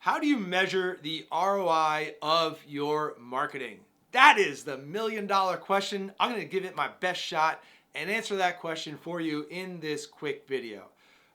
How do you measure the ROI of your marketing? That is the million-dollar question. I'm going to give it my best shot and answer that question for you in this quick video.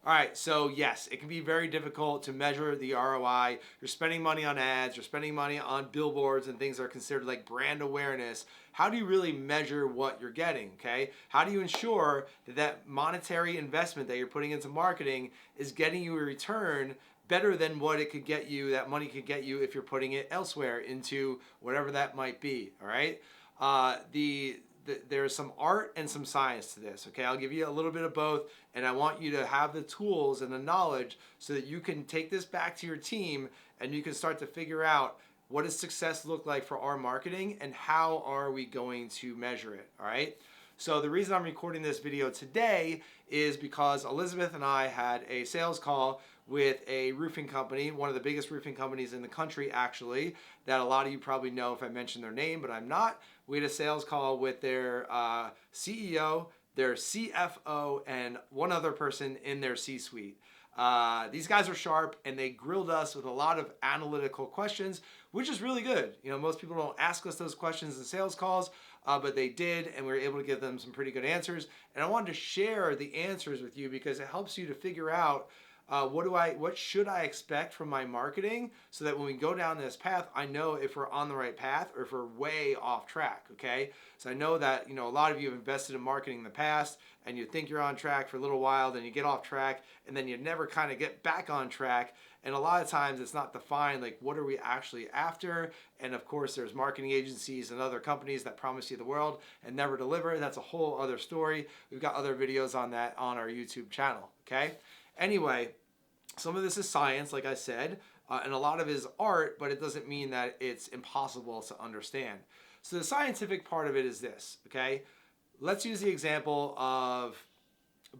All right, so yes, it can be very difficult to measure the ROI. You're spending money on ads, you're spending money on billboards and things that are considered like brand awareness. How do you really measure what you're getting, okay? How do you ensure that that monetary investment that you're putting into marketing is getting you a return better than what it could get you, that money could get you if you're putting it elsewhere into whatever that might be, all right? There's some art and some science to this, okay? I'll give you a little bit of both, and I want you to have the tools and the knowledge so that you can take this back to your team and you can start to figure out what does success look like for our marketing and how are we going to measure it, all right? So the reason I'm recording this video today is because Elizabeth and I had a sales call with a roofing company, one of the biggest roofing companies in the country actually, that a lot of you probably know if I mention their name, but I'm not. We had a sales call with their CEO, their CFO, and one other person in their C-suite. These guys are sharp and they grilled us with a lot of analytical questions, which is really good. You know, most people don't ask us those questions in sales calls, but they did, and we were able to give them some pretty good answers. And I wanted to share the answers with you because it helps you to figure out what should I expect from my marketing so that when we go down this path, I know if we're on the right path or if we're way off track, okay? So I know that, you know, a lot of you have invested in marketing in the past and you think you're on track for a little while, then you get off track and then you never kind of get back on track. And a lot of times it's not defined, like what are we actually after? And of course there's marketing agencies and other companies that promise you the world and never deliver. That's a whole other story. We've got other videos on that on our YouTube channel, okay? Anyway, some of this is science, like I said, and a lot of it is art, but it doesn't mean that it's impossible to understand. So the scientific part of it is this, okay? Let's use the example of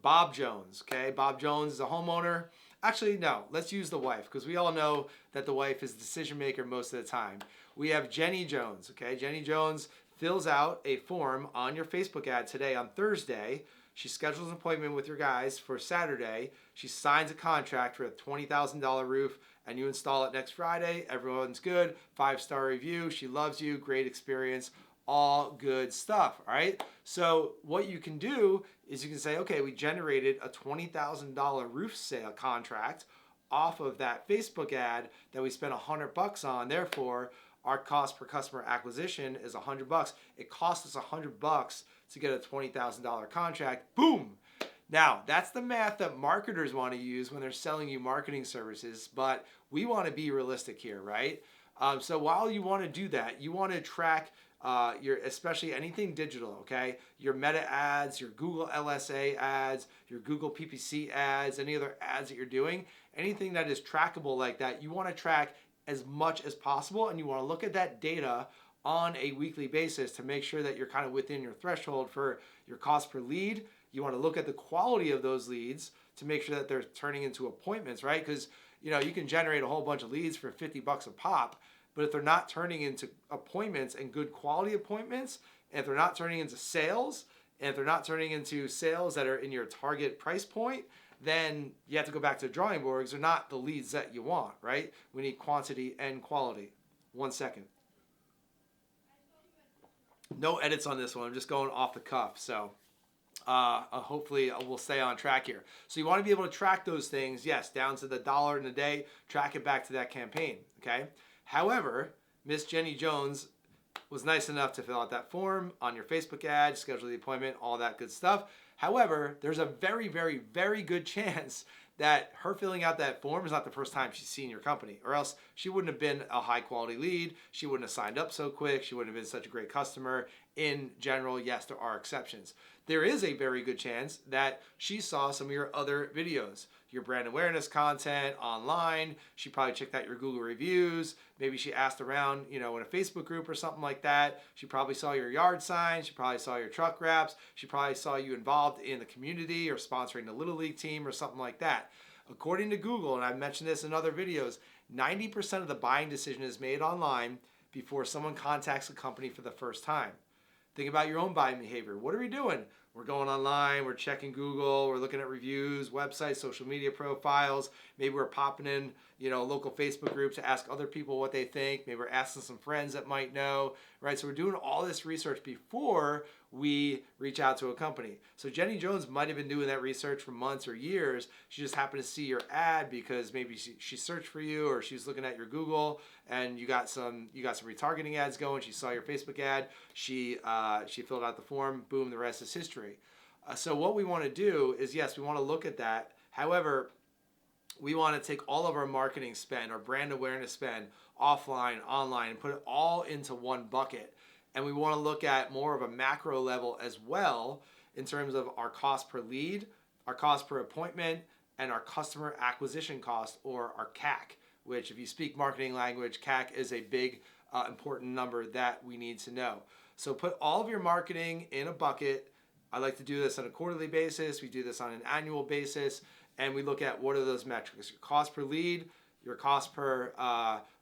Bob Jones, okay? Bob Jones is a homeowner. Actually, no, let's use the wife because we all know that the wife is the decision maker most of the time. We have Jenny Jones, okay? Jenny Jones fills out a form on your Facebook ad today on Thursday. She schedules an appointment with your guys for Saturday. She signs a contract for a $20,000 roof and you install it next Friday. Everyone's good. 5-star review. She loves you. Great experience. All good stuff, all right? So what you can do is you can say, okay, we generated a $20,000 roof sale contract off of that Facebook ad that we spent $100 on. Therefore, our cost per customer acquisition is $100. It costs us $100 to get a $20,000 contract. Boom! Now, that's the math that marketers want to use when they're selling you marketing services, but we want to be realistic here, right? So while you want to do that, you want to track especially anything digital, okay? Your Meta ads, your Google LSA ads, your Google PPC ads, any other ads that you're doing, anything that is trackable like that, you want to track as much as possible, and you want to look at that data on a weekly basis to make sure that you're kind of within your threshold for your cost per lead. You want to look at the quality of those leads to make sure that they're turning into appointments, right? Because, you know, you can generate a whole bunch of leads for $50 a pop, but if they're not turning into appointments and good quality appointments, and if they're not turning into sales, and if they're not turning into sales that are in your target price point, then you have to go back to the drawing board because they're not the leads that you want, right? We need quantity and quality. 1 second. No edits on this one. I'm just going off the cuff. So hopefully we'll stay on track here. So you want to be able to track those things, yes, down to the dollar in a day, track it back to that campaign, okay? However, Miss Jenny Jones was nice enough to fill out that form on your Facebook ad, schedule the appointment, all that good stuff. However, there's a very, very, very good chance that her filling out that form is not the first time she's seen your company, or else she wouldn't have been a high quality lead. She wouldn't have signed up so quick. She wouldn't have been such a great customer. In general, yes, there are exceptions. There is a very good chance that she saw some of your other videos, your brand awareness content online. She probably checked out your Google reviews. Maybe she asked around, you know, in a Facebook group or something like that. She probably saw your yard sign. She probably saw your truck wraps. She probably saw you involved in the community or sponsoring the Little League team or something like that. According to Google, and I've mentioned this in other videos, 90% of the buying decision is made online before someone contacts a company for the first time. Think about your own buying behavior. What are we doing? We're going online, we're checking Google, we're looking at reviews, websites, social media profiles. Maybe we're popping in, local Facebook group to ask other people what they think. Maybe we're asking some friends that might know, right? So we're doing all this research before we reach out to a company. So Jenny Jones might have been doing that research for months or years. She just happened to see your ad because maybe she searched for you, or she was looking at your Google and you got some retargeting ads going. She saw your Facebook ad. She filled out the form. Boom, the rest is history. So what we want to do is, yes, we want to look at that. However, we want to take all of our marketing spend, our brand awareness spend, offline, online, and put it all into one bucket. And we want to look at more of a macro level as well in terms of our cost per lead, our cost per appointment, and our customer acquisition cost, or our CAC, which, if you speak marketing language, CAC is a big, important number that we need to know. So put all of your marketing in a bucket. I like to do this on a quarterly basis. We do this on an annual basis. And we look at what are those metrics: your cost per lead, your cost per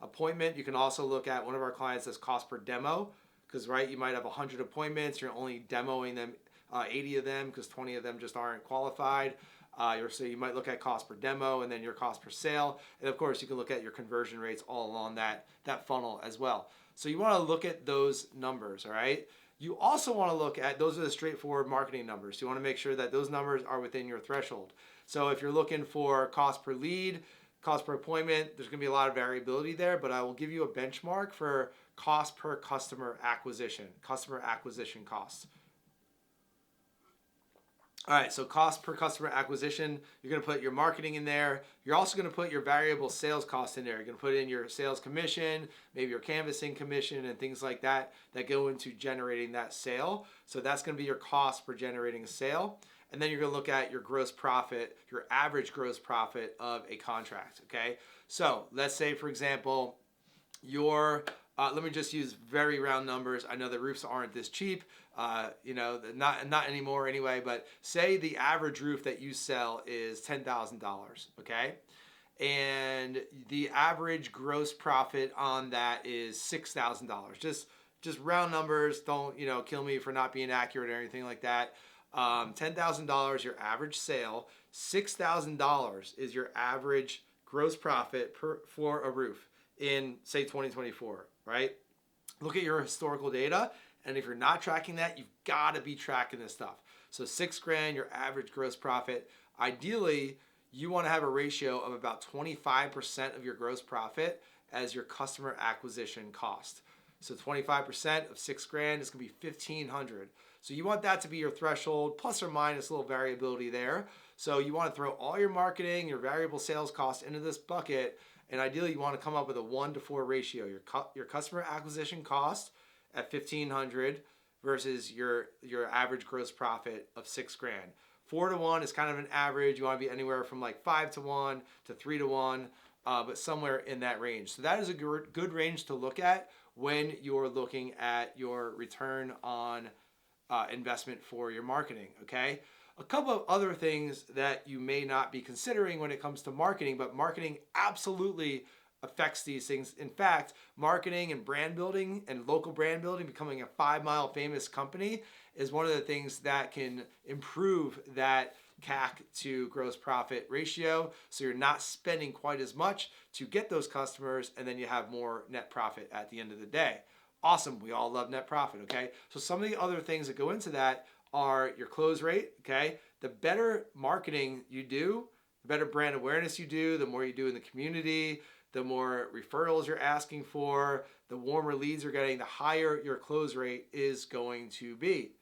appointment. You can also look at, one of our clients says cost per demo, because, right, you might have 100 appointments. You're only demoing them 80 of them because 20 of them just aren't qualified. So you might look at cost per demo, and then your cost per sale. And of course, you can look at your conversion rates all along that funnel as well. So you want to look at those numbers, all right? You also want to look at, those are the straightforward marketing numbers. You want to make sure that those numbers are within your threshold. So if you're looking for cost per lead, cost per appointment, there's going to be a lot of variability there, but I will give you a benchmark for cost per customer acquisition costs. All right, so cost per customer acquisition, you're going to put your marketing in there. You're also going to put your variable sales cost in there. You're going to put in your sales commission, maybe your canvassing commission, and things like that go into generating that sale. So that's going to be your cost per generating a sale. And then you're going to look at your gross profit, your average gross profit of a contract, okay? So let's say, for example, let me just use very round numbers. I know the roofs aren't this cheap, not anymore anyway, but say the average roof that you sell is $10,000, okay? And the average gross profit on that is $6,000. Just round numbers. Don't, kill me for not being accurate or anything like that. $10,000 your average sale. $6,000 is your average gross profit for a roof in, say, 2024, right? Look at your historical data, and if you're not tracking that, you've got to be tracking this stuff. So $6,000, your average gross profit. Ideally, you want to have a ratio of about 25% of your gross profit as your customer acquisition cost. So 25% of $6,000 is going to be $1,500. So you want that to be your threshold, plus or minus a little variability there. So you want to throw all your marketing, your variable sales costs into this bucket, and ideally you want to come up with a 1-to-4 ratio. Your customer acquisition cost at $1,500 versus your average gross profit of $6,000. 4-to-1 is kind of an average. You want to be anywhere from like 5-to-1 to 3-to-1, but somewhere in that range. So that is a good range to look at when you're looking at your return on investment for your marketing, okay? A couple of other things that you may not be considering when it comes to marketing, but marketing absolutely affects these things. In fact, marketing and brand building and local brand building, becoming a 5-mile famous company, is one of the things that can improve that CAC to gross profit ratio. So you're not spending quite as much to get those customers, and then you have more net profit at the end of the day. Awesome. We all love net profit, okay? So some of the other things that go into that are your close rate, okay? The better marketing you do, the better brand awareness you do, the more you do in the community, the more referrals you're asking for, the warmer leads you're getting, the higher your close rate is going to be.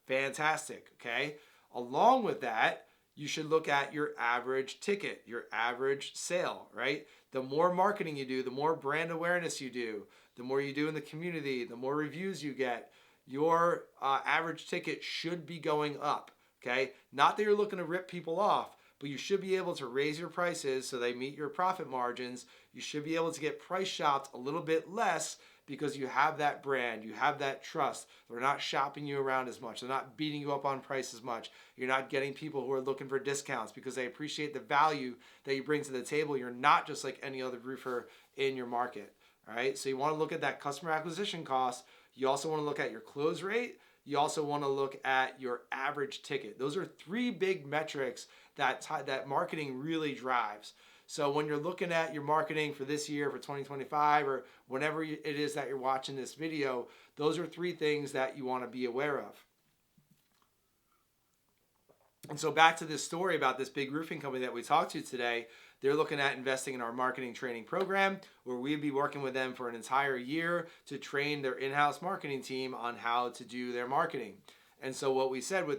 Fantastic, okay? Along with that, you should look at your average ticket, your average sale, right? The more marketing you do, the more brand awareness you do, the more you do in the community, the more reviews you get, your average ticket should be going up, okay? Not that you're looking to rip people off, but you should be able to raise your prices so they meet your profit margins. You should be able to get price shopped a little bit less because you have that brand, you have that trust. They're not shopping you around as much. They're not beating you up on price as much. You're not getting people who are looking for discounts because they appreciate the value that you bring to the table. You're not just like any other roofer in your market, all right? So you want to look at that customer acquisition cost. You also want to look at your close rate. You also want to look at your average ticket. Those are three big metrics that marketing really drives. So when you're looking at your marketing for this year, for 2025, or whenever it is that you're watching this video, those are three things that you want to be aware of. And so back to this story about this big roofing company that we talked to today, they're looking at investing in our marketing training program, where we'd be working with them for an entire year to train their in-house marketing team on how to do their marketing. And so what we said to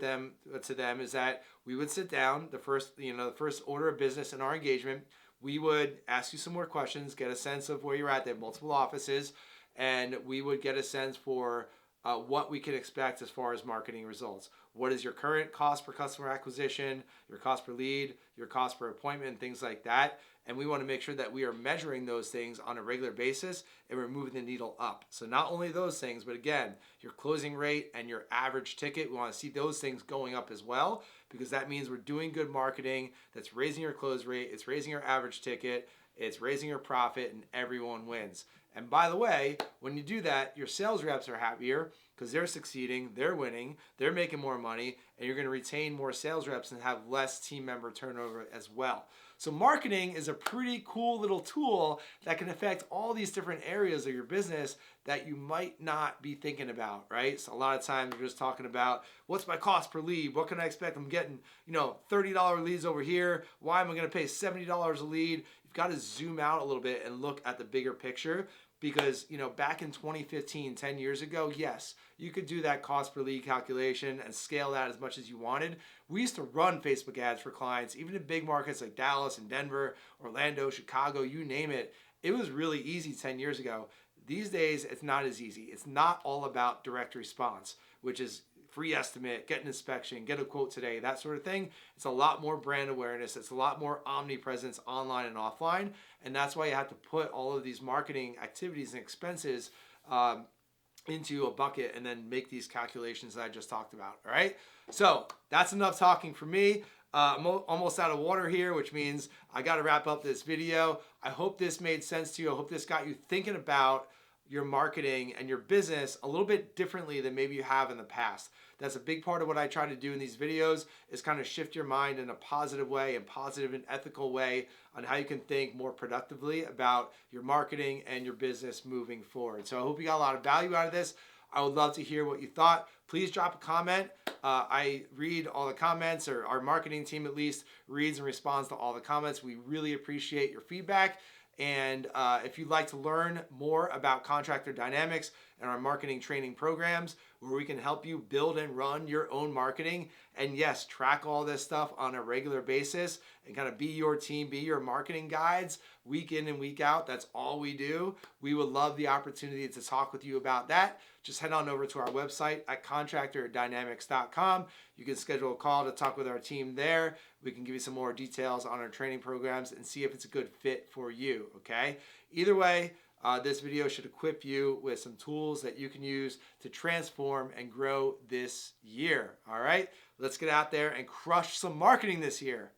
them is that we would sit down, the first order of business in our engagement, we would ask you some more questions, get a sense of where you're at. They have multiple offices, and we would get a sense for what we can expect as far as marketing results. What is your current cost per customer acquisition, your cost per lead, your cost per appointment, things like that. And we want to make sure that we are measuring those things on a regular basis and we're moving the needle up. So not only those things, but again, your closing rate and your average ticket, we want to see those things going up as well, because that means we're doing good marketing that's raising your close rate, it's raising your average ticket, it's raising your profit, and everyone wins. And by the way, when you do that, your sales reps are happier because they're succeeding, they're winning, they're making more money, and you're going to retain more sales reps and have less team member turnover as well. So marketing is a pretty cool little tool that can affect all these different areas of your business that you might not be thinking about, right? So a lot of times we're just talking about, what's my cost per lead? What can I expect? I'm getting, $30 leads over here. Why am I going to pay $70 a lead? You've got to zoom out a little bit and look at the bigger picture, because back in 2015, 10 years ago, yes, you could do that cost per lead calculation and scale that as much as you wanted. We used to run Facebook ads for clients, even in big markets like Dallas and Denver, Orlando, Chicago, you name it. It was really easy 10 years ago. These days, it's not as easy. It's not all about direct response, which is free estimate, get an inspection, get a quote today, that sort of thing. It's a lot more brand awareness. It's a lot more omnipresence online and offline. And that's why you have to put all of these marketing activities and expenses into a bucket and then make these calculations that I just talked about. All right. So that's enough talking for me. I'm almost out of water here, which means I got to wrap up this video. I hope this made sense to you. I hope this got you thinking about your marketing and your business a little bit differently than maybe you have in the past. That's a big part of what I try to do in these videos, is kind of shift your mind in a positive way and positive and ethical way on how you can think more productively about your marketing and your business moving forward. So I hope you got a lot of value out of this. I would love to hear what you thought. Please drop a comment. I read all the comments, or our marketing team at least reads and responds to all the comments. We really appreciate your feedback. And if you'd like to learn more about Contractor Dynamics and our marketing training programs, where we can help you build and run your own marketing, and yes, track all this stuff on a regular basis and kind of be your team, be your marketing guides week in and week out. That's all we do. We would love the opportunity to talk with you about that. Just head on over to our website at contractordynamics.com. You can schedule a call to talk with our team there. We can give you some more details on our training programs and see if it's a good fit for you, okay? Either way, this video should equip you with some tools that you can use to transform and grow this year, all right? Let's get out there and crush some marketing this year.